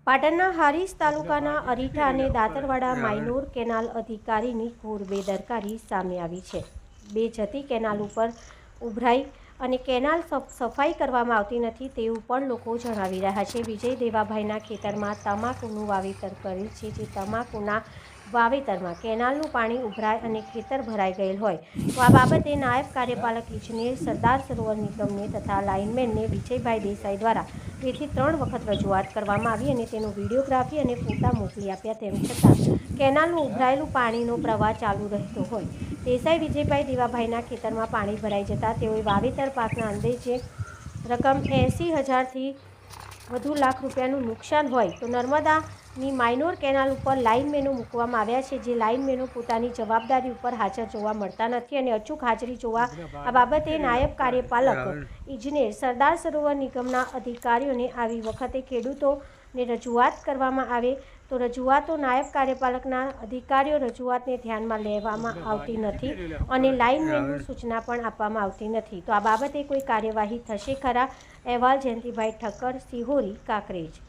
પાટણના હારીજ તાલુકાના અરીઠા અને દાતરવાડા માયનોર કેનાલ અધિકારીની ઘોર બેદરકારી સામે આવી છે। બે જતી કેનાલ ઉપર ઉભરાઈ અને કેનાલ સફાઈ કરવામાં આવતી નથી તેવું પણ લોકો જણાવી રહ્યા છે। વિજય દેવાભાઈના ખેતરમાં તમાકુનું વાવેતર કરેલ છે, જે તમાકુના વાવેતરમાં કેનાલનું પાણી ઉભરાય અને ખેતર ભરાઈ ગયેલ હોય તો આ બાબતે નાયબ કાર્યપાલક ઇજનેર સરદાર સરોવર નિગમને તથા લાઇનમેનને વિજયભાઈ દેસાઈ દ્વારા 2 થી 3 વખત રજૂઆત કરવામાં આવી અને તેનો વિડીયોગ્રાફી અને ફોટા મોકલી આપ્યા। તેમ છતાં કેનાલનું ઉભરાયેલું પાણીનો પ્રવાહ ચાલુ રહેતો હોય। દેસાઈ વિજયભાઈ દેવાભાઈના ખેતરમાં પાણી ભરાઈ જતા તેઓએ વાવેતર પાકના અંદાજે રકમ 80,000થી વધુ લાખ રૂપિયાનું નુકસાન હોય તો નર્મદાની માયનોર કેનાલ ઉપર લાઇનમેનો મૂકવામાં આવ્યા છે, જે લાઇનમેનો પોતાની જવાબદારી ઉપર હાજર જોવા મળતા નથી અને અચૂક હાજરી જોવા આ બાબતે નાયબ કાર્યપાલક ઇજનેર સરદાર સરોવર નિગમના અધિકારીઓને આવી વખતે ખેડૂતોને રજૂઆત કરવામાં આવે તો રજૂઆતો નાયબ કાર્યપાલકના અધિકારીઓ રજૂઆતને ધ્યાનમાં લેવામાં આવતી નથી અને લાઇનમેનની સૂચના પણ આપવામાં આવતી નથી તો આ બાબતે કોઈ કાર્યવાહી થશે ખરા? અહેવાલ જયંતિભાઈ ઠક્કર, સિહોરી, કાંકરેજ।